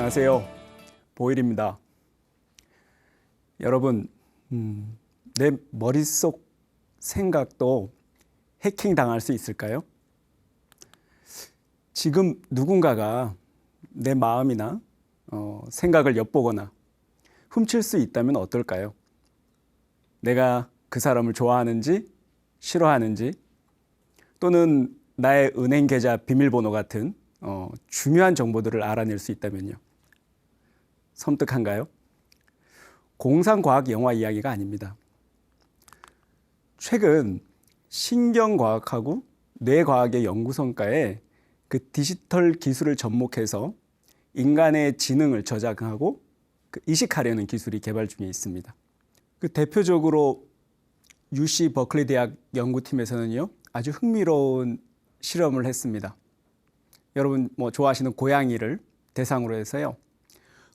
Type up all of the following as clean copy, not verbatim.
안녕하세요. 보일입니다. 여러분, 내 머릿속 생각도 해킹 당할 수 있을까요? 지금 누군가가 내 마음이나 생각을 엿보거나 훔칠 수 있다면 어떨까요? 내가 그 사람을 좋아하는지 싫어하는지 또는 나의 은행 계좌 비밀번호 같은 중요한 정보들을 알아낼 수 있다면요. 섬뜩한가요? 공상과학 영화 이야기가 아닙니다. 최근 신경과학하고 뇌과학의 연구성과에 그 디지털 기술을 접목해서 인간의 지능을 저장하고 이식하려는 기술이 개발 중에 있습니다. 대표적으로 UC 버클리 대학 연구팀에서는요, 아주 흥미로운 실험을 했습니다. 여러분 좋아하시는 고양이를 대상으로 해서요,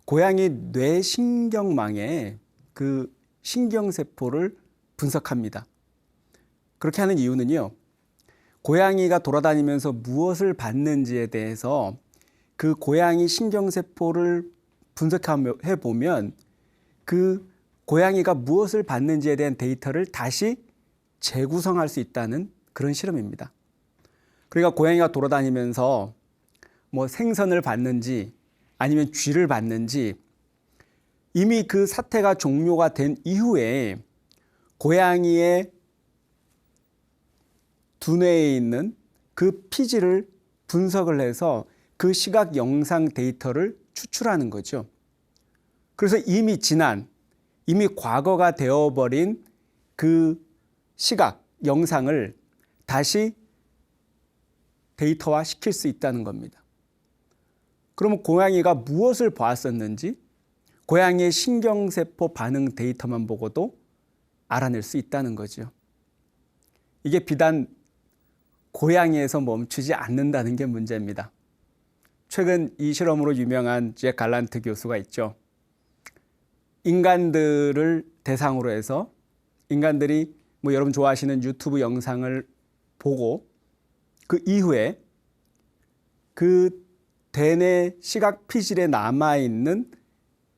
고양이 뇌신경망의 그 신경세포를 분석합니다. 그렇게 하는 이유는요, 고양이가 돌아다니면서 무엇을 봤는지에 대해서 그 고양이 신경세포를 분석해 보면 그 고양이가 무엇을 봤는지에 대한 데이터를 다시 재구성할 수 있다는 그런 실험입니다. 그러니까 고양이가 돌아다니면서 생선을 봤는지 아니면 쥐를 봤는지 이미 그 사태가 종료가 된 이후에 고양이의 두뇌에 있는 그 피지를 분석을 해서 그 시각 영상 데이터를 추출하는 거죠. 그래서 이미 과거가 되어버린 그 시각 영상을 다시 데이터화 시킬 수 있다는 겁니다. 그러면 고양이가 무엇을 보았었는지 고양이의 신경세포 반응 데이터만 보고도 알아낼 수 있다는 거죠. 이게 비단 고양이에서 멈추지 않는다는 게 문제입니다. 최근 이 실험으로 유명한 잭 갈란트 교수가 있죠. 인간들을 대상으로 해서 인간들이 여러분 좋아하시는 유튜브 영상을 보고 그 이후에 그 대뇌 시각 피질에 남아있는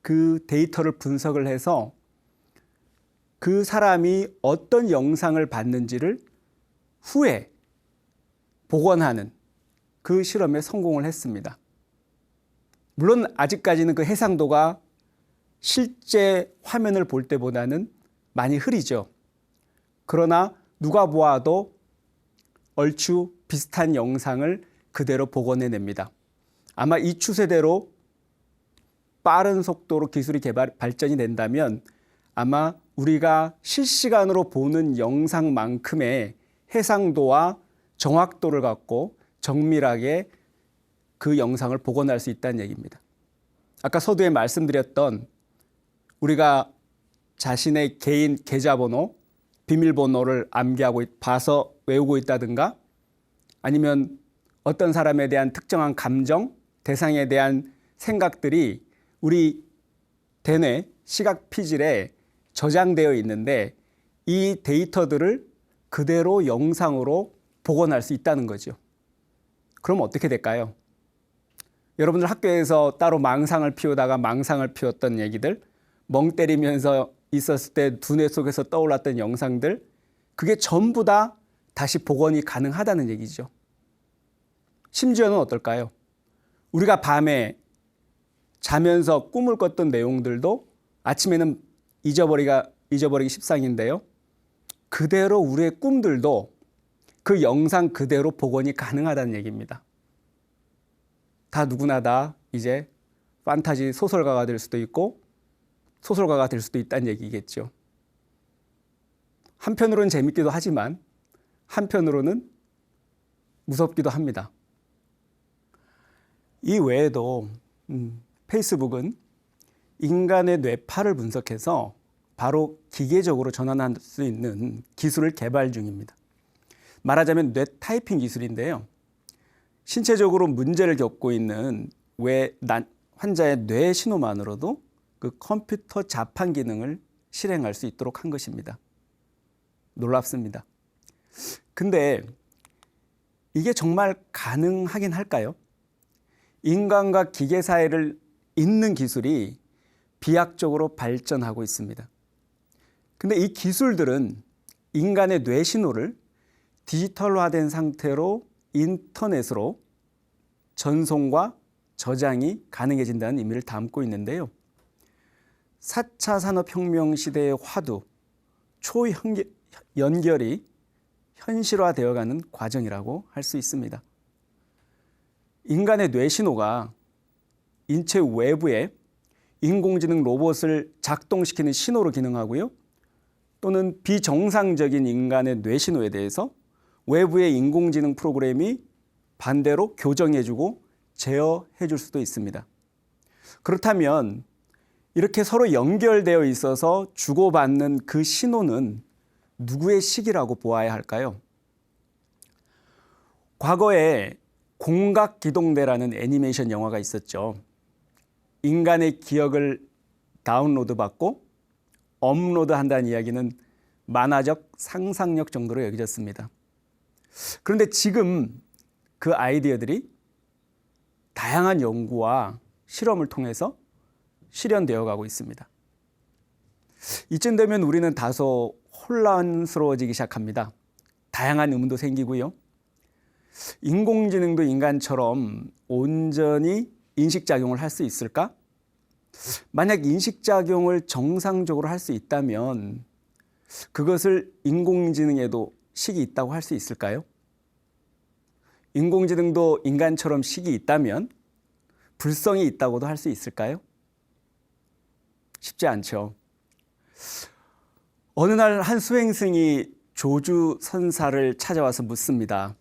그 데이터를 분석을 해서 그 사람이 어떤 영상을 봤는지를 후에 복원하는 그 실험에 성공을 했습니다. 물론 아직까지는 그 해상도가 실제 화면을 볼 때보다는 많이 흐리죠. 그러나 누가 보아도 얼추 비슷한 영상을 그대로 복원해냅니다. 아마 이 추세대로 빠른 속도로 기술이 발전이 된다면 아마 우리가 실시간으로 보는 영상만큼의 해상도와 정확도를 갖고 정밀하게 그 영상을 복원할 수 있다는 얘기입니다. 아까 서두에 말씀드렸던 우리가 자신의 개인 계좌번호, 비밀번호를 암기하고 봐서 외우고 있다든가 아니면 어떤 사람에 대한 특정한 감정, 대상에 대한 생각들이 우리 대뇌 시각 피질에 저장되어 있는데 이 데이터들을 그대로 영상으로 복원할 수 있다는 거죠. 그럼 어떻게 될까요? 여러분들 학교에서 따로 망상을 피우다가 망상을 피웠던 얘기들, 멍 때리면서 있었을 때 두뇌 속에서 떠올랐던 영상들, 그게 전부 다 다시 복원이 가능하다는 얘기죠. 심지어는 어떨까요? 우리가 밤에 자면서 꿈을 꿨던 내용들도 아침에는 잊어버리기 십상인데요. 그대로 우리의 꿈들도 그 영상 그대로 복원이 가능하다는 얘기입니다. 다 누구나 다 이제 판타지 소설가가 될 수도 있고 소설가가 될 수도 있다는 얘기겠죠. 한편으로는 재밌기도 하지만 한편으로는 무섭기도 합니다. 이 외에도 페이스북은 인간의 뇌파를 분석해서 바로 기계적으로 전환할 수 있는 기술을 개발 중입니다. 말하자면 뇌 타이핑 기술인데요. 신체적으로 문제를 겪고 있는 환자의 뇌 신호만으로도 그 컴퓨터 자판 기능을 실행할 수 있도록 한 것입니다. 놀랍습니다. 근데 이게 정말 가능하긴 할까요? 인간과 기계 사이를 있는 기술이 비약적으로 발전하고 있습니다. 근데 이 기술들은 인간의 뇌 신호를 디지털화된 상태로 인터넷으로 전송과 저장이 가능해진다는 의미를 담고 있는데요. 4차 산업혁명 시대의 화두, 초연결이 현실화되어가는 과정이라고 할 수 있습니다. 인간의 뇌 신호가 인체 외부에 인공지능 로봇을 작동시키는 신호로 기능하고요. 또는 비정상적인 인간의 뇌 신호에 대해서 외부의 인공지능 프로그램이 반대로 교정해주고 제어해줄 수도 있습니다. 그렇다면 이렇게 서로 연결되어 있어서 주고받는 그 신호는 누구의 시기라고 보아야 할까요? 과거에 공각기동대라는 애니메이션 영화가 있었죠. 인간의 기억을 다운로드 받고 업로드 한다는 이야기는 만화적 상상력 정도로 여겨졌습니다. 그런데 지금 그 아이디어들이 다양한 연구와 실험을 통해서 실현되어 가고 있습니다. 이쯤 되면 우리는 다소 혼란스러워지기 시작합니다. 다양한 의문도 생기고요. 인공지능도 인간처럼 온전히 인식작용을 할 수 있을까? 만약 인식작용을 정상적으로 할 수 있다면 그것을 인공지능에도 식이 있다고 할 수 있을까요? 인공지능도 인간처럼 식이 있다면 불성이 있다고도 할 수 있을까요? 쉽지 않죠. 어느 날 한 수행승이 조주선사를 찾아와서 묻습니다.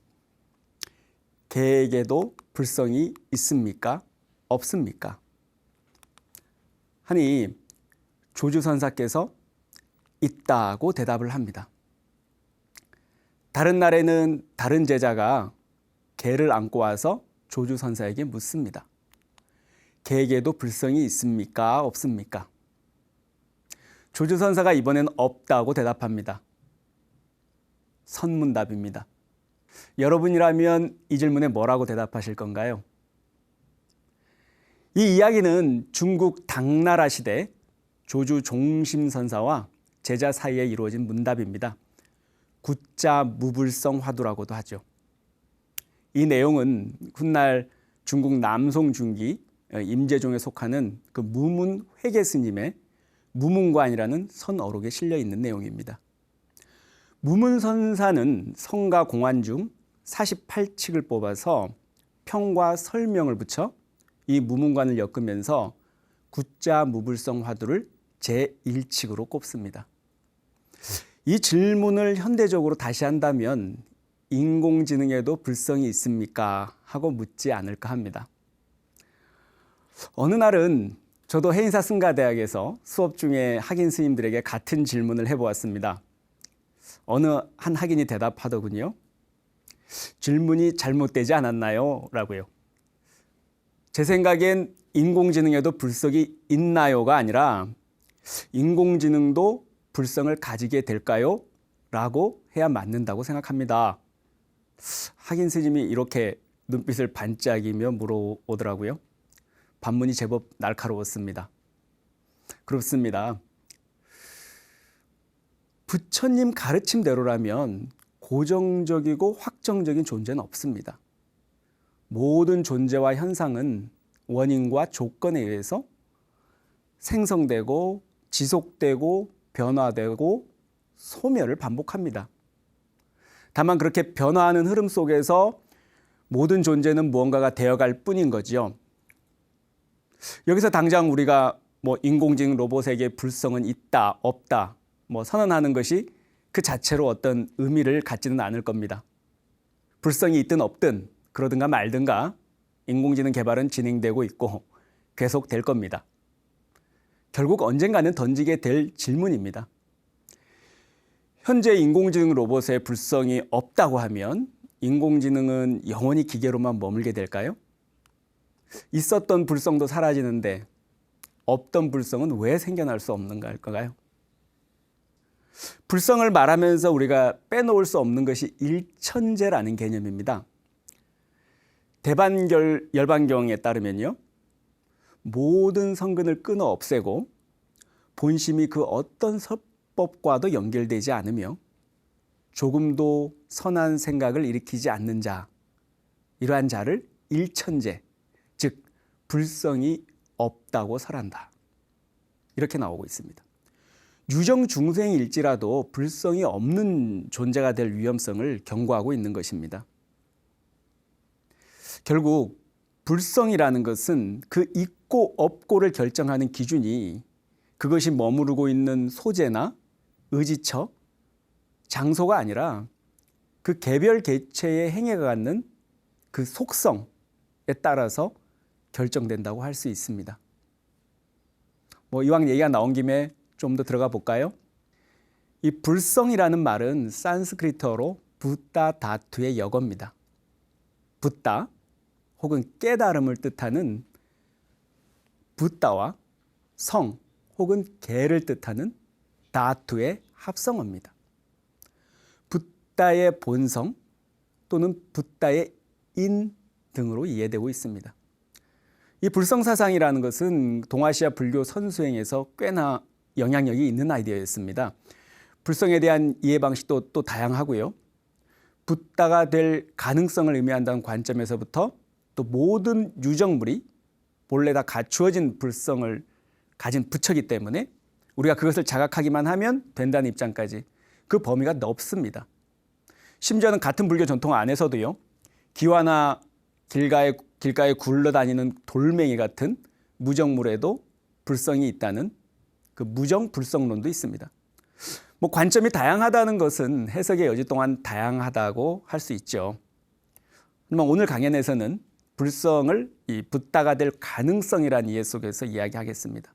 개에게도 불성이 있습니까? 없습니까? 하니 조주선사께서 있다고 대답을 합니다. 다른 날에는 다른 제자가 개를 안고 와서 조주선사에게 묻습니다. 개에게도 불성이 있습니까? 없습니까? 조주선사가 이번엔 없다고 대답합니다. 선문답입니다. 여러분이라면 이 질문에 뭐라고 대답하실 건가요? 이 이야기는 중국 당나라 시대 조주 종심선사와 제자 사이에 이루어진 문답입니다. 굿자 무불성 화두라고도 하죠. 이 내용은 훗날 중국 남송 중기 임재종에 속하는 그 무문 회계 스님의 무문관이라는 선어록에 실려 있는 내용입니다. 무문선사는 성가 공안 중 48칙을 뽑아서 평과 설명을 붙여 이 무문관을 엮으면서 굿자 무불성 화두를 제1칙으로 꼽습니다. 이 질문을 현대적으로 다시 한다면 인공지능에도 불성이 있습니까? 하고 묻지 않을까 합니다. 어느 날은 저도 해인사 승가대학에서 수업 중에 학인 스님들에게 같은 질문을 해보았습니다. 어느 한 학인이 대답하더군요. 질문이 잘못되지 않았나요? 라고요. 제 생각엔 인공지능에도 불성이 있나요가 아니라 인공지능도 불성을 가지게 될까요? 라고 해야 맞는다고 생각합니다. 학인 스님이 이렇게 눈빛을 반짝이며 물어오더라고요. 반문이 제법 날카로웠습니다. 그렇습니다. 부처님 가르침대로라면 고정적이고 확정적인 존재는 없습니다. 모든 존재와 현상은 원인과 조건에 의해서 생성되고 지속되고 변화되고 소멸을 반복합니다. 다만 그렇게 변화하는 흐름 속에서 모든 존재는 무언가가 되어갈 뿐인 거죠. 여기서 당장 우리가 인공지능 로봇에게 불성은 있다, 없다, 선언하는 것이 그 자체로 어떤 의미를 갖지는 않을 겁니다. 불성이 있든 없든 그러든가 말든가 인공지능 개발은 진행되고 있고 계속될 겁니다. 결국 언젠가는 던지게 될 질문입니다. 현재 인공지능 로봇에 불성이 없다고 하면 인공지능은 영원히 기계로만 머물게 될까요? 있었던 불성도 사라지는데 없던 불성은 왜 생겨날 수 없는 걸까요? 불성을 말하면서 우리가 빼놓을 수 없는 것이 일천재라는 개념입니다. 대반결 열반경에 따르면요, 모든 성근을 끊어 없애고 본심이 그 어떤 서법과도 연결되지 않으며 조금도 선한 생각을 일으키지 않는 자, 이러한 자를 일천재, 즉 불성이 없다고 설한다. 이렇게 나오고 있습니다. 유정중생일지라도 불성이 없는 존재가 될 위험성을 경고하고 있는 것입니다. 결국 불성이라는 것은 그 있고 없고를 결정하는 기준이 그것이 머무르고 있는 소재나 의지처, 장소가 아니라 그 개별 개체의 행해가 갖는 그 속성에 따라서 결정된다고 할 수 있습니다. 이왕 얘기가 나온 김에 좀 더 들어가 볼까요? 이 불성이라는 말은 산스크리트어로 붓다 다투의 역어입니다. 붓다 혹은 깨달음을 뜻하는 붓다와 성 혹은 개를 뜻하는 다투의 합성어입니다. 붓다의 본성 또는 붓다의 인 등으로 이해되고 있습니다. 이 불성사상이라는 것은 동아시아 불교 선수행에서 꽤나 영향력이 있는 아이디어였습니다. 불성에 대한 이해 방식도 또 다양하고요. 붓다가 될 가능성을 의미한다는 관점에서부터 또 모든 유정물이 본래 다 갖추어진 불성을 가진 부처이기 때문에 우리가 그것을 자각하기만 하면 된다는 입장까지 그 범위가 넓습니다. 심지어는 같은 불교 전통 안에서도요. 기와나 길가에 굴러다니는 돌멩이 같은 무정물에도 불성이 있다는 그 무정불성론도 있습니다. 관점이 다양하다는 것은 해석의 여지 동안 다양하다고 할 수 있죠. 하지만 오늘 강연에서는 불성을 이 붓다가 될 가능성이라는 이해 속에서 이야기하겠습니다.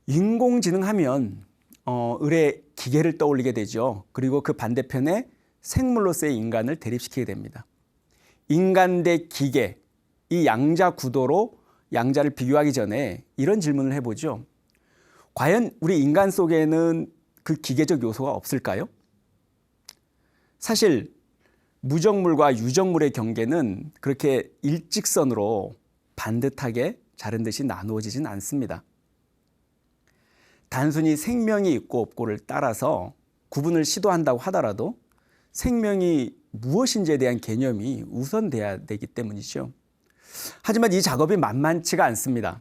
인공지능 하면 의뢰 기계를 떠올리게 되죠. 그리고 그 반대편에 생물로서의 인간을 대립시키게 됩니다. 인간 대 기계, 이 양자 구도로 양자를 비교하기 전에 이런 질문을 해보죠. 과연 우리 인간 속에는 그 기계적 요소가 없을까요? 사실 무정물과 유정물의 경계는 그렇게 일직선으로 반듯하게 자른 듯이 나누어지진 않습니다. 단순히 생명이 있고 없고를 따라서 구분을 시도한다고 하더라도 생명이 무엇인지에 대한 개념이 우선돼야 되기 때문이죠. 하지만 이 작업이 만만치가 않습니다.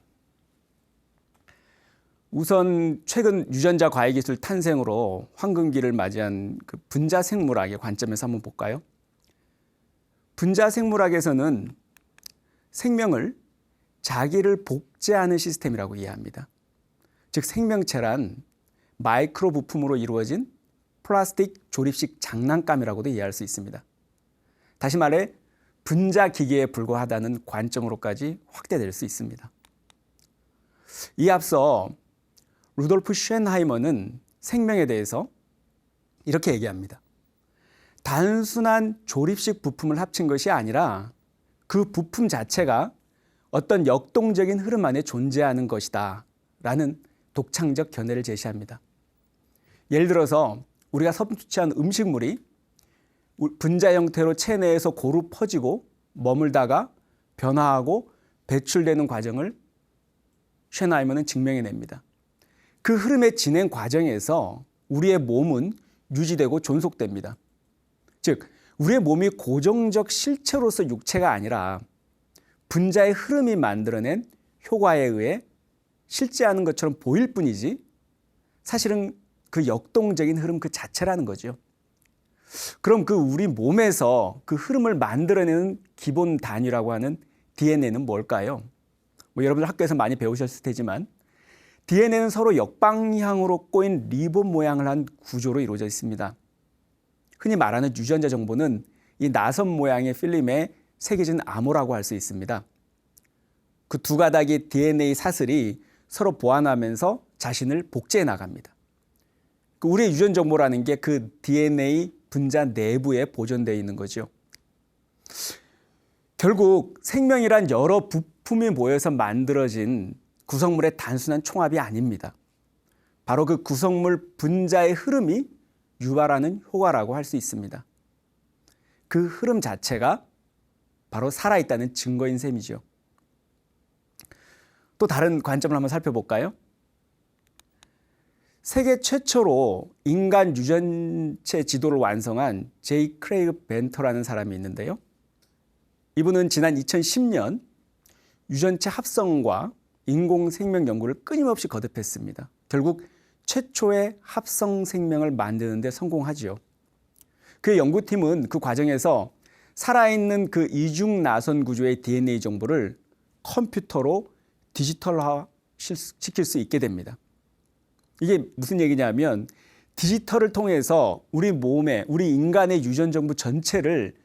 우선 최근 유전자 과학기술 탄생으로 황금기를 맞이한 그 분자생물학의 관점에서 한번 볼까요? 분자생물학에서는 생명을 자기를 복제하는 시스템이라고 이해합니다. 즉 생명체란 마이크로 부품으로 이루어진 플라스틱 조립식 장난감이라고도 이해할 수 있습니다. 다시 말해 분자 기계에 불과하다는 관점으로까지 확대될 수 있습니다. 이에 앞서 루돌프 쉔하이머는 생명에 대해서 이렇게 얘기합니다. 단순한 조립식 부품을 합친 것이 아니라 그 부품 자체가 어떤 역동적인 흐름 안에 존재하는 것이다 라는 독창적 견해를 제시합니다. 예를 들어서 우리가 섭취한 음식물이 분자 형태로 체내에서 고루 퍼지고 머물다가 변화하고 배출되는 과정을 쉔하이머는 증명해냅니다. 그 흐름의 진행 과정에서 우리의 몸은 유지되고 존속됩니다. 즉 우리의 몸이 고정적 실체로서 육체가 아니라 분자의 흐름이 만들어낸 효과에 의해 실제하는 것처럼 보일 뿐이지 사실은 그 역동적인 흐름 그 자체라는 거죠. 그럼 그 우리 몸에서 그 흐름을 만들어내는 기본 단위라고 하는 DNA는 뭘까요? 여러분들 학교에서 많이 배우셨을 테지만 DNA는 서로 역방향으로 꼬인 리본 모양을 한 구조로 이루어져 있습니다. 흔히 말하는 유전자 정보는 이 나선 모양의 필름에 새겨진 암호라고 할 수 있습니다. 그 두 가닥의 DNA 사슬이 서로 보완하면서 자신을 복제해 나갑니다. 우리의 유전 정보라는 게 그 DNA 분자 내부에 보존되어 있는 거죠. 결국 생명이란 여러 부품이 모여서 만들어진 구성물의 단순한 총합이 아닙니다. 바로 그 구성물 분자의 흐름이 유발하는 효과라고 할 수 있습니다. 그 흐름 자체가 바로 살아있다는 증거인 셈이죠. 또 다른 관점을 한번 살펴볼까요? 세계 최초로 인간 유전체 지도를 완성한 제이 크레이그 벤터라는 사람이 있는데요. 이분은 지난 2010년 유전체 합성과 인공생명 연구를 끊임없이 거듭했습니다. 결국 최초의 합성 생명을 만드는 데 성공하지요. 그의 연구팀은 그 과정에서 살아있는 그 이중 나선 구조의 DNA 정보를 컴퓨터로 디지털화 시킬 수 있게 됩니다. 이게 무슨 얘기냐면 디지털을 통해서 우리 몸에 우리 인간의 유전 정보 전체를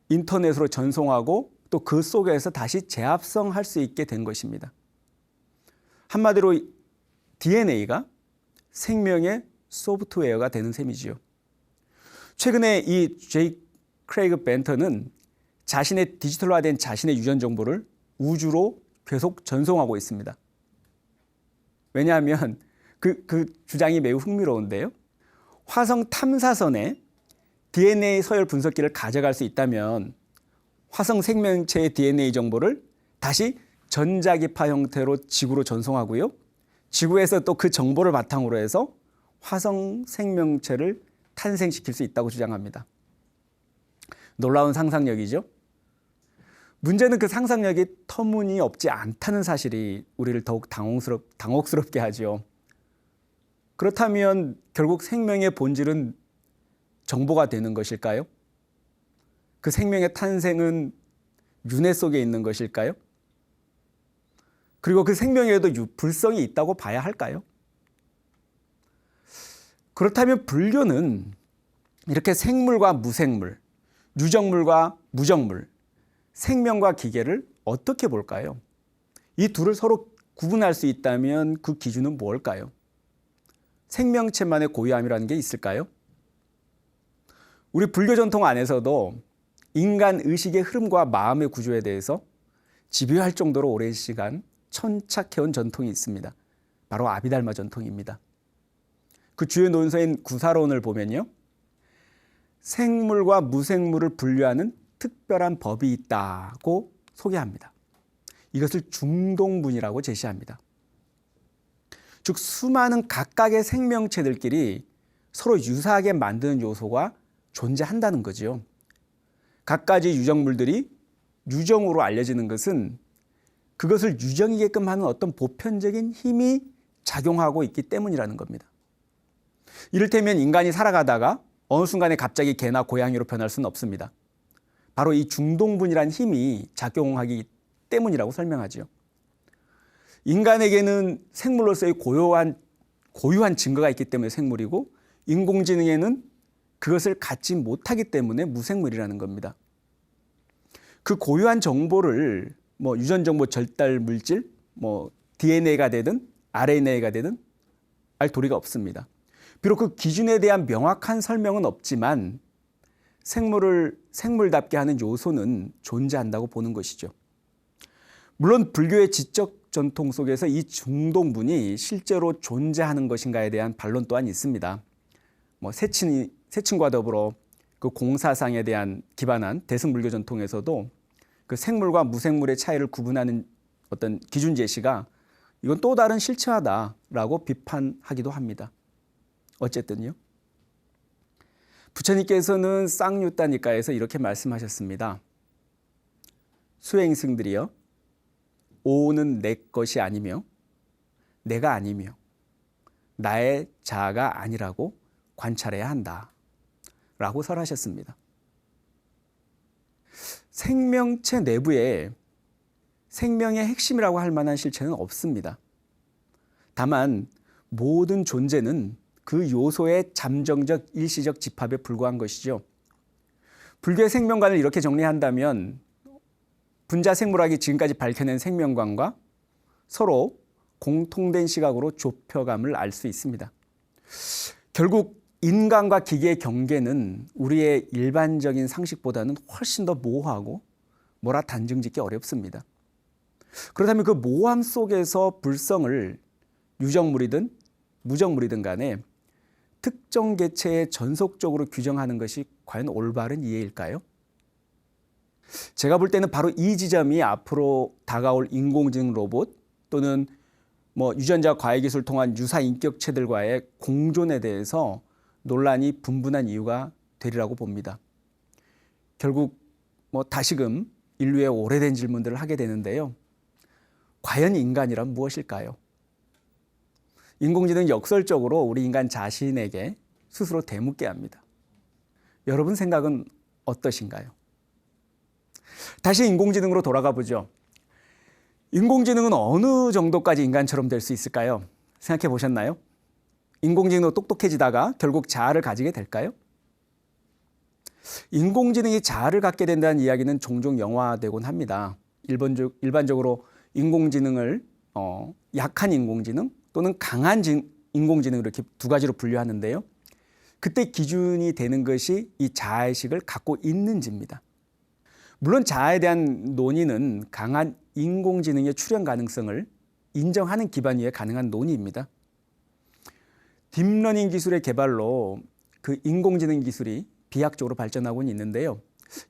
인터넷으로 전송하고 또 그 속에서 다시 재합성할 수 있게 된 것입니다. 한마디로 DNA가 생명의 소프트웨어가 되는 셈이지요. 최근에 이 제이 크레이그 벤터는 자신의 디지털화된 자신의 유전 정보를 우주로 계속 전송하고 있습니다. 왜냐하면 그 주장이 매우 흥미로운데요. 화성 탐사선에 DNA 서열 분석기를 가져갈 수 있다면 화성 생명체의 DNA 정보를 다시 전자기파 형태로 지구로 전송하고요. 지구에서 또 그 정보를 바탕으로 해서 화성 생명체를 탄생시킬 수 있다고 주장합니다. 놀라운 상상력이죠. 문제는 그 상상력이 터무니없지 않다는 사실이 우리를 더욱 당혹스럽게 하죠. 그렇다면 결국 생명의 본질은 정보가 되는 것일까요? 그 생명의 탄생은 윤회 속에 있는 것일까요? 그리고 그 생명에도 불성이 있다고 봐야 할까요? 그렇다면 불교는 이렇게 생물과 무생물, 유정물과 무정물, 생명과 기계를 어떻게 볼까요? 이 둘을 서로 구분할 수 있다면 그 기준은 뭘까요? 생명체만의 고유함이라는 게 있을까요? 우리 불교 전통 안에서도 인간 의식의 흐름과 마음의 구조에 대해서 집요할 정도로 오랜 시간 천착해온 전통이 있습니다. 바로 아비달마 전통입니다. 그 주요 논서인 구사론을 보면요. 생물과 무생물을 분류하는 특별한 법이 있다고 소개합니다. 이것을 중동분이라고 제시합니다. 즉 수많은 각각의 생명체들끼리 서로 유사하게 만드는 요소가 존재한다는 거죠. 갖가지 유정물들이 유정으로 알려지는 것은 그것을 유정이게끔 하는 어떤 보편적인 힘이 작용하고 있기 때문이라는 겁니다. 이를테면 인간이 살아가다가 어느 순간에 갑자기 개나 고양이로 변할 수는 없습니다. 바로 이 중동분이라는 힘이 작용하기 때문이라고 설명하죠. 인간에게는 생물로서의 고유한 증거가 있기 때문에 생물이고 인공지능에는 그것을 갖지 못하기 때문에 무생물이라는 겁니다. 그 고유한 정보를 유전 정보 절달 물질, DNA가 되든 RNA가 되든 알 도리가 없습니다. 비록 그 기준에 대한 명확한 설명은 없지만 생물답게 하는 요소는 존재한다고 보는 것이죠. 물론 불교의 지적 전통 속에서 이 중동분이 실제로 존재하는 것인가에 대한 반론 또한 있습니다. 세친과 더불어 그 공사상에 대한 기반한 대승불교 전통에서도 그 생물과 무생물의 차이를 구분하는 어떤 기준 제시가 이건 또 다른 실체화다라고 비판하기도 합니다. 어쨌든요. 부처님께서는 쌍유따니까에서 이렇게 말씀하셨습니다. 수행승들이여, 오는 내 것이 아니며 내가 아니며 나의 자아가 아니라고 관찰해야 한다 라고 설하셨습니다. 생명체 내부에 생명의 핵심이라고 할 만한 실체는 없습니다. 다만 모든 존재는 그 요소의 잠정적 일시적 집합에 불과한 것이죠. 불교의 생명관을 이렇게 정리한다면 분자생물학이 지금까지 밝혀낸 생명관과 서로 공통된 시각으로 좁혀감을 알 수 있습니다. 결국 인간과 기계의 경계는 우리의 일반적인 상식보다는 훨씬 더 모호하고 뭐라 단정짓기 어렵습니다. 그렇다면 그 모호함 속에서 불성을 유정물이든 무정물이든 간에 특정 개체에 전속적으로 규정하는 것이 과연 올바른 이해일까요? 제가 볼 때는 바로 이 지점이 앞으로 다가올 인공지능 로봇, 또는 유전자 과외기술을 통한 유사 인격체들과의 공존에 대해서 논란이 분분한 이유가 되리라고 봅니다. 결국 다시금 인류의 오래된 질문들을 하게 되는데요. 과연 인간이란 무엇일까요? 인공지능은 역설적으로 우리 인간 자신에게 스스로 되묻게 합니다. 여러분 생각은 어떠신가요? 다시 인공지능으로 돌아가 보죠. 인공지능은 어느 정도까지 인간처럼 될 수 있을까요? 생각해 보셨나요? 인공지능도 똑똑해지다가 결국 자아를 가지게 될까요? 인공지능이 자아를 갖게 된다는 이야기는 종종 영화되곤 합니다. 일반적으로 인공지능을 약한 인공지능 또는 강한 인공지능 이렇게 두 가지로 분류하는데요. 그때 기준이 되는 것이 이 자아의식을 갖고 있는지입니다. 물론 자아에 대한 논의는 강한 인공지능의 출현 가능성을 인정하는 기반 위에 가능한 논의입니다. 딥러닝 기술의 개발로 그 인공지능 기술이 비약적으로 발전하고는 있는데요.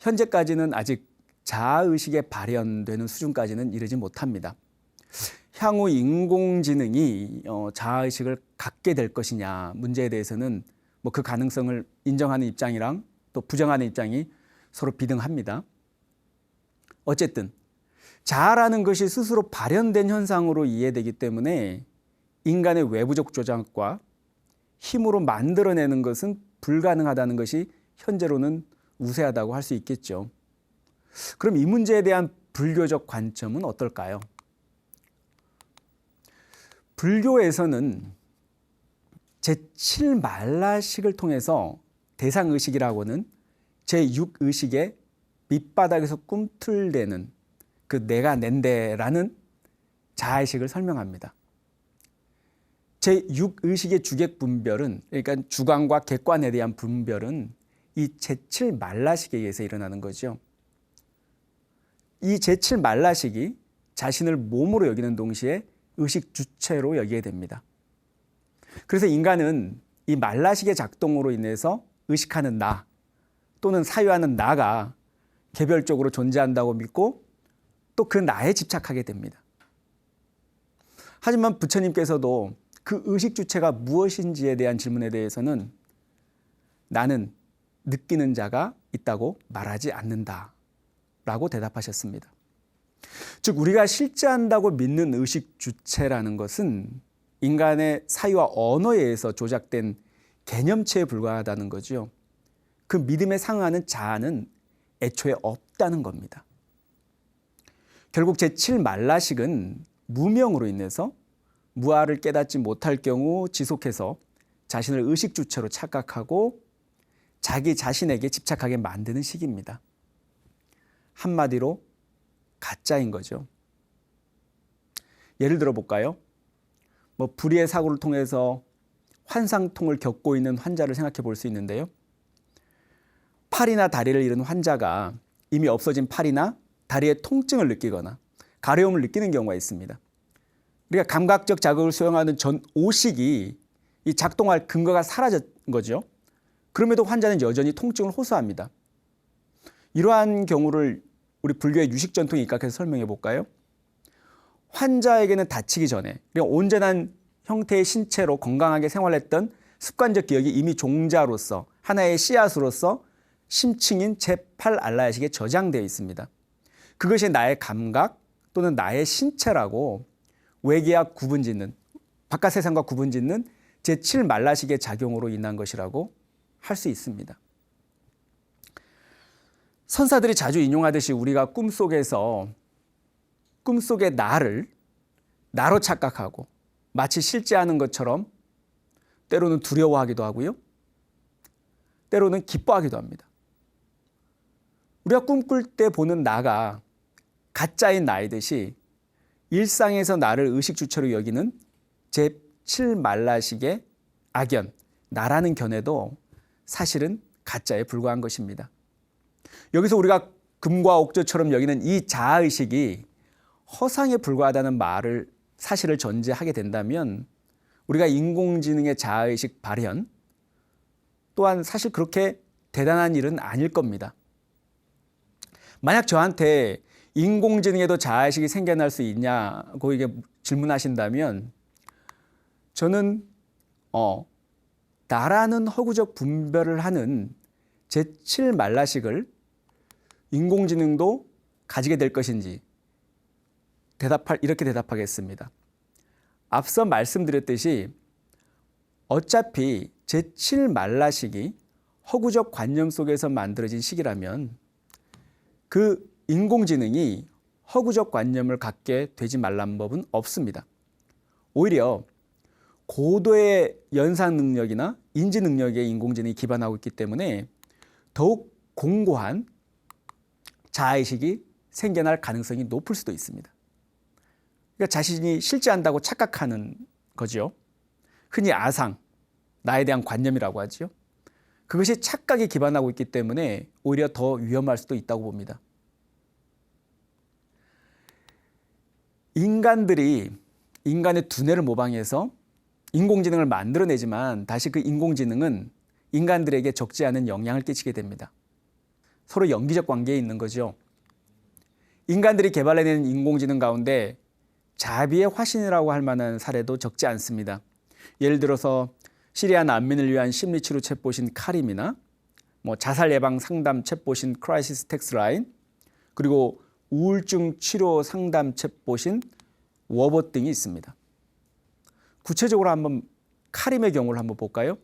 현재까지는 아직 자아의식에 발현되는 수준까지는 이르지 못합니다. 향후 인공지능이 자아의식을 갖게 될 것이냐 문제에 대해서는 그 가능성을 인정하는 입장이랑 또 부정하는 입장이 서로 비등합니다. 어쨌든 자아라는 것이 스스로 발현된 현상으로 이해되기 때문에 인간의 외부적 조작과 힘으로 만들어내는 것은 불가능하다는 것이 현재로는 우세하다고 할 수 있겠죠. 그럼 이 문제에 대한 불교적 관점은 어떨까요? 불교에서는 제7만라식을 통해서 대상의식이라고는 제6의식의 밑바닥에서 꿈틀대는 그 내가 낸데라는 자아의식을 설명합니다. 제6의식의 주객 분별은 그러니까 주관과 객관에 대한 분별은 이 제7만라식에 의해서 일어나는 거죠. 이 제7만라식이 자신을 몸으로 여기는 동시에 의식 주체로 여기게 됩니다. 그래서 인간은 이 만라식의 작동으로 인해서 의식하는 나 또는 사유하는 나가 개별적으로 존재한다고 믿고 또 그 나에 집착하게 됩니다. 하지만 부처님께서도 그 의식 주체가 무엇인지에 대한 질문에 대해서는 나는 느끼는 자가 있다고 말하지 않는다 라고 대답하셨습니다. 즉 우리가 실제한다고 믿는 의식 주체라는 것은 인간의 사유와 언어에 의해서 조작된 개념체에 불과하다는 거죠. 그 믿음에 상응하는 자아는 애초에 없다는 겁니다. 결국 제7만라식은 무명으로 인해서 무아를 깨닫지 못할 경우 지속해서 자신을 의식 주체로 착각하고 자기 자신에게 집착하게 만드는 식입니다. 한마디로 가짜인 거죠. 예를 들어 볼까요? 불의의 사고를 통해서 환상통을 겪고 있는 환자를 생각해 볼 수 있는데요. 팔이나 다리를 잃은 환자가 이미 없어진 팔이나 다리의 통증을 느끼거나 가려움을 느끼는 경우가 있습니다. 우리가 감각적 자극을 수용하는 전 오식이 이 작동할 근거가 사라진 거죠. 그럼에도 환자는 여전히 통증을 호소합니다. 이러한 경우를 우리 불교의 유식 전통에 입각해서 설명해 볼까요? 환자에게는 다치기 전에 온전한 형태의 신체로 건강하게 생활했던 습관적 기억이 이미 종자로서 하나의 씨앗으로서 심층인 제8알라의식에 저장되어 있습니다. 그것이 나의 감각 또는 나의 신체라고 외계와 구분짓는 바깥 세상과 구분짓는 제7만라식의 작용으로 인한 것이라고 할 수 있습니다. 선사들이 자주 인용하듯이 우리가 꿈속에서 꿈속의 나를 나로 착각하고 마치 실제하는 것처럼 때로는 두려워하기도 하고요. 때로는 기뻐하기도 합니다. 우리가 꿈꿀 때 보는 나가 가짜인 나이듯이 일상에서 나를 의식 주체로 여기는 제7만라식의 악연, 나라는 견해도 사실은 가짜에 불과한 것입니다. 여기서 우리가 금과 옥조처럼 여기는 이 자아의식이 허상에 불과하다는 사실을 전제하게 된다면 우리가 인공지능의 자아의식 발현 또한 사실 그렇게 대단한 일은 아닐 겁니다. 만약 저한테 인공지능에도 자아의식이 생겨날 수 있냐고 이게 질문하신다면 저는 나라는 허구적 분별을 하는 제7말라식을 인공지능도 가지게 될 것인지 이렇게 대답하겠습니다. 앞서 말씀드렸듯이 어차피 제7말라식이 허구적 관념 속에서 만들어진 식이라면 그 인공지능이 허구적 관념을 갖게 되지 말란 법은 없습니다. 오히려 고도의 연상 능력이나 인지 능력에 인공지능이 기반하고 있기 때문에 더욱 공고한 자아의식이 생겨날 가능성이 높을 수도 있습니다. 그러니까 자신이 실제한다고 착각하는 거죠. 흔히 아상, 나에 대한 관념이라고 하죠. 그것이 착각에 기반하고 있기 때문에 오히려 더 위험할 수도 있다고 봅니다. 인간들이 인간의 두뇌를 모방해서 인공지능을 만들어내지만 다시 그 인공지능은 인간들에게 적지 않은 영향을 끼치게 됩니다. 서로 연기적 관계에 있는 거죠. 인간들이 개발해낸 인공지능 가운데 자비의 화신이라고 할 만한 사례도 적지 않습니다. 예를 들어서 시리아 난민을 위한 심리치료 챗봇인 카림이나 자살 예방 상담 챗봇인 크라이시스 텍스라인, 그리고 우울증 치료 상담 챗봇인 워봇 등이 있습니다. 구체적으로 한번 카림의 경우를 한번 볼까요?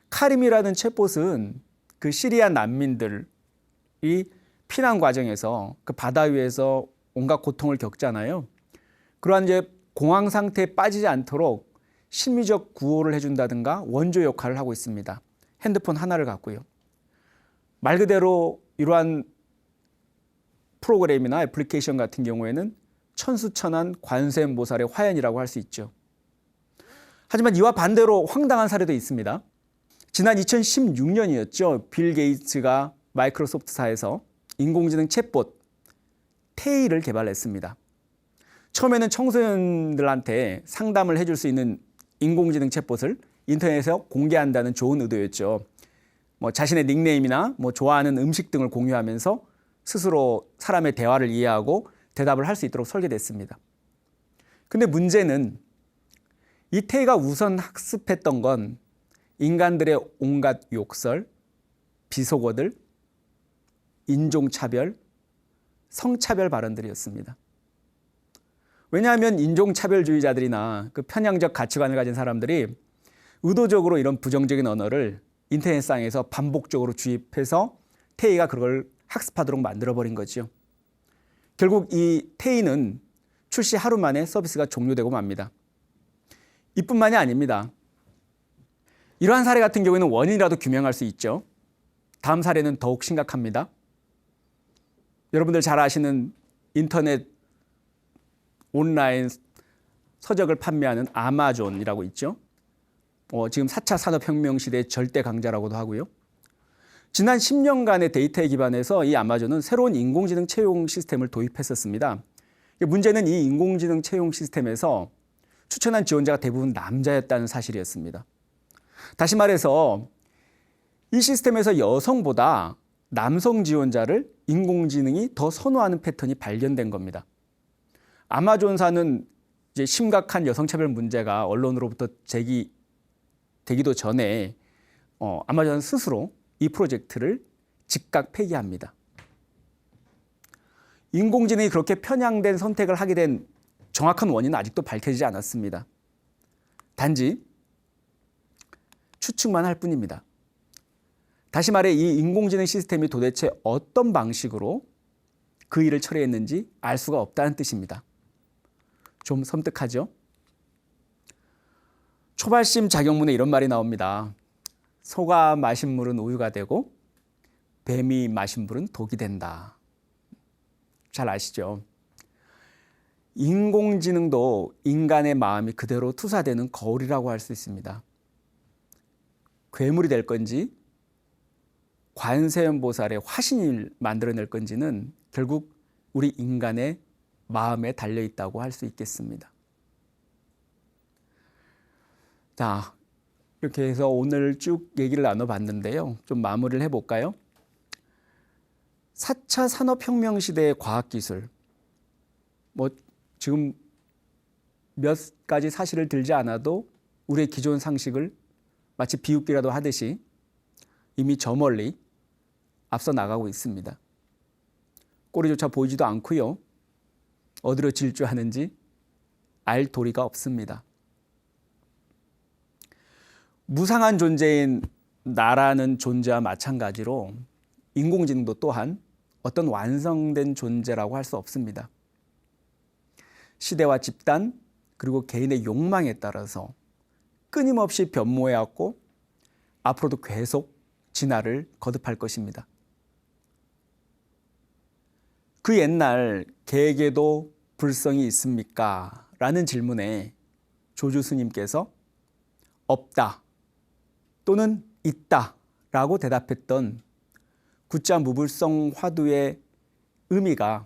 카림이라는 챗봇은 그 시리아 난민들이 피난 과정에서 그 바다 위에서 온갖 고통을 겪잖아요. 그러한 이제 공황 상태에 빠지지 않도록 심리적 구호를 해준다든가 원조 역할을 하고 있습니다. 핸드폰 하나를 갖고요. 말 그대로 이러한 프로그램이나 애플리케이션 같은 경우에는 천수천한 관세음보살의 화연이라고 할 수 있죠. 하지만 이와 반대로 황당한 사례도 있습니다. 지난 2016년이었죠. 빌 게이츠가 마이크로소프트사에서 인공지능 챗봇 테이를 개발했습니다. 처음에는 청소년들한테 상담을 해줄 수 있는 인공지능 챗봇을 인터넷에서 공개한다는 좋은 의도였죠. 자신의 닉네임이나 좋아하는 음식 등을 공유하면서 스스로 사람의 대화를 이해하고 대답을 할 수 있도록 설계됐습니다. 근데 문제는 이 테이가 우선 학습했던 건 인간들의 온갖 욕설, 비속어들, 인종차별, 성차별 발언들이었습니다. 왜냐하면 인종차별주의자들이나 그 편향적 가치관을 가진 사람들이 의도적으로 이런 부정적인 언어를 인터넷상에서 반복적으로 주입해서 테이가 그걸 학습하도록 만들어버린 거죠. 결국 이 테이는 출시 하루 만에 서비스가 종료되고 맙니다. 이뿐만이 아닙니다. 이러한 사례 같은 경우에는 원인이라도 규명할 수 있죠. 다음 사례는 더욱 심각합니다. 여러분들 잘 아시는 인터넷 온라인 서적을 판매하는 아마존이라고 있죠. 지금 4차 산업혁명 시대의 절대 강자라고도 하고요. 지난 10년간의 데이터에 기반해서 이 아마존은 새로운 인공지능 채용 시스템을 도입했었습니다. 문제는 이 인공지능 채용 시스템에서 추천한 지원자가 대부분 남자였다는 사실이었습니다. 다시 말해서 이 시스템에서 여성보다 남성 지원자를 인공지능이 더 선호하는 패턴이 발견된 겁니다. 아마존사는 이제 심각한 여성차별 문제가 언론으로부터 제기되기도 전에 아마존 스스로 이 프로젝트를 즉각 폐기합니다. 인공지능이 그렇게 편향된 선택을 하게 된 정확한 원인은 아직도 밝혀지지 않았습니다. 단지 추측만 할 뿐입니다. 다시 말해 이 인공지능 시스템이 도대체 어떤 방식으로 그 일을 처리했는지 알 수가 없다는 뜻입니다. 좀 섬뜩하죠? 초발심 작용문에 이런 말이 나옵니다. 소가 마신 물은 우유가 되고 뱀이 마신 물은 독이 된다. 잘 아시죠? 인공지능도 인간의 마음이 그대로 투사되는 거울이라고 할 수 있습니다. 괴물이 될 건지 관세음보살의 화신을 만들어낼 건지는 결국 우리 인간의 마음에 달려있다고 할 수 있겠습니다. 자, 이렇게 해서 오늘 쭉 얘기를 나눠봤는데요. 좀 마무리를 해볼까요? 4차 산업혁명 시대의 과학기술, 뭐 지금 몇 가지 사실을 들지 않아도 우리의 기존 상식을 마치 비웃기라도 하듯이 이미 저 멀리 앞서 나가고 있습니다. 꼬리조차 보이지도 않고요. 어디로 질주하는지 알 도리가 없습니다. 무상한 존재인 나라는 존재와 마찬가지로 인공지능도 또한 어떤 완성된 존재라고 할 수 없습니다. 시대와 집단 그리고 개인의 욕망에 따라서 끊임없이 변모해왔고 앞으로도 계속 진화를 거듭할 것입니다. 그 옛날 개에게도 불성이 있습니까? 라는 질문에 조주 스님께서 없다 또는 있다 라고 대답했던 구자 무불성 화두의 의미가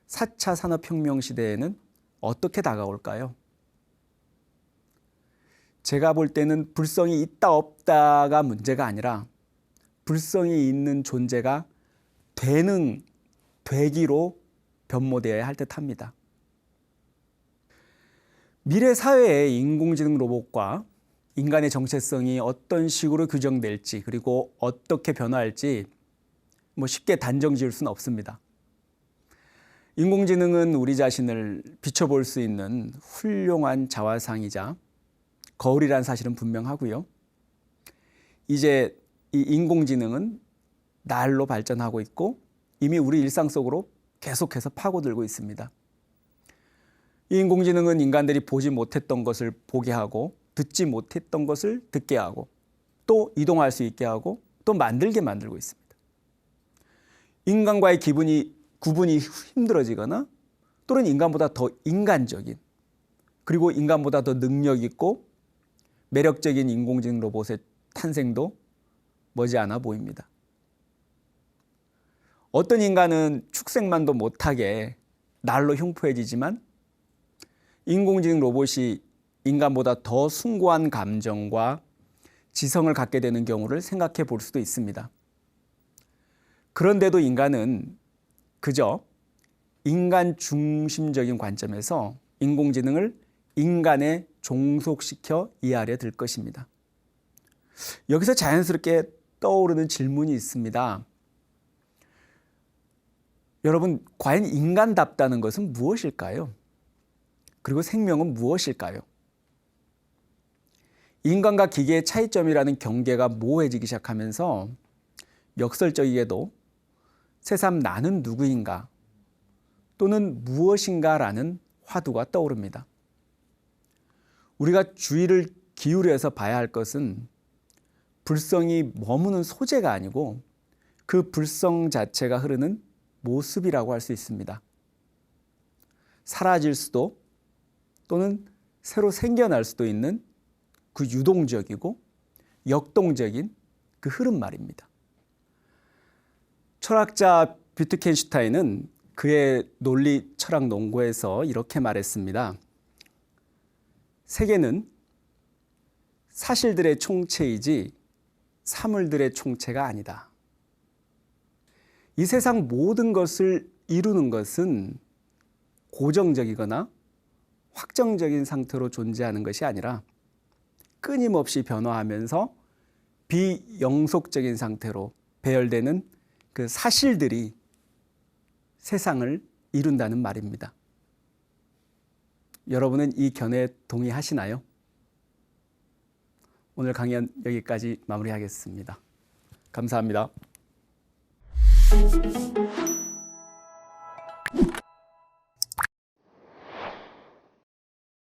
4차 산업혁명 시대에는 어떻게 다가올까요? 제가 볼 때는 불성이 있다 없다가 문제가 아니라 불성이 있는 존재가 되기로 변모되어야 할 듯합니다. 미래 사회의 인공지능 로봇과 인간의 정체성이 어떤 식으로 규정될지 그리고 어떻게 변화할지 쉽게 단정 지을 수는 없습니다. 인공지능은 우리 자신을 비춰볼 수 있는 훌륭한 자화상이자 거울이라는 사실은 분명하고요. 이제 이 인공지능은 날로 발전하고 있고 이미 우리 일상 속으로 계속해서 파고들고 있습니다. 이 인공지능은 인간들이 보지 못했던 것을 보게 하고 듣지 못했던 것을 듣게 하고 또 이동할 수 있게 하고 또 만들게 만들고 있습니다. 인간과의 구분이 힘들어지거나 또는 인간보다 더 인간적인 그리고 인간보다 더 능력 있고 매력적인 인공지능 로봇의 탄생도 머지않아 보입니다. 어떤 인간은 축생만도 못하게 날로 흉포해지지만 인공지능 로봇이 인간보다 더 숭고한 감정과 지성을 갖게 되는 경우를 생각해 볼 수도 있습니다. 그런데도 인간은 그저 인간 중심적인 관점에서 인공지능을 인간에 종속시켜 이해하려 들 것입니다. 여기서 자연스럽게 떠오르는 질문이 있습니다. 여러분, 과연 인간답다는 것은 무엇일까요? 그리고 생명은 무엇일까요? 인간과 기계의 차이점이라는 경계가 모호해지기 시작하면서 역설적이게도 새삼 나는 누구인가 또는 무엇인가라는 화두가 떠오릅니다. 우리가 주의를 기울여서 봐야 할 것은 불성이 머무는 소재가 아니고 그 불성 자체가 흐르는 모습이라고 할 수 있습니다. 사라질 수도 또는 새로 생겨날 수도 있는 그 유동적이고 역동적인 그 흐름 말입니다. 철학자 비트겐슈타인은 그의 논리 철학 논고에서 이렇게 말했습니다. 세계는 사실들의 총체이지 사물들의 총체가 아니다. 이 세상 모든 것을 이루는 것은 고정적이거나 확정적인 상태로 존재하는 것이 아니라 끊임없이 변화하면서 비영속적인 상태로 배열되는 그 사실들이 세상을 이룬다는 말입니다. 여러분은 이 견해에 동의하시나요? 오늘 강연 여기까지 마무리하겠습니다. 감사합니다.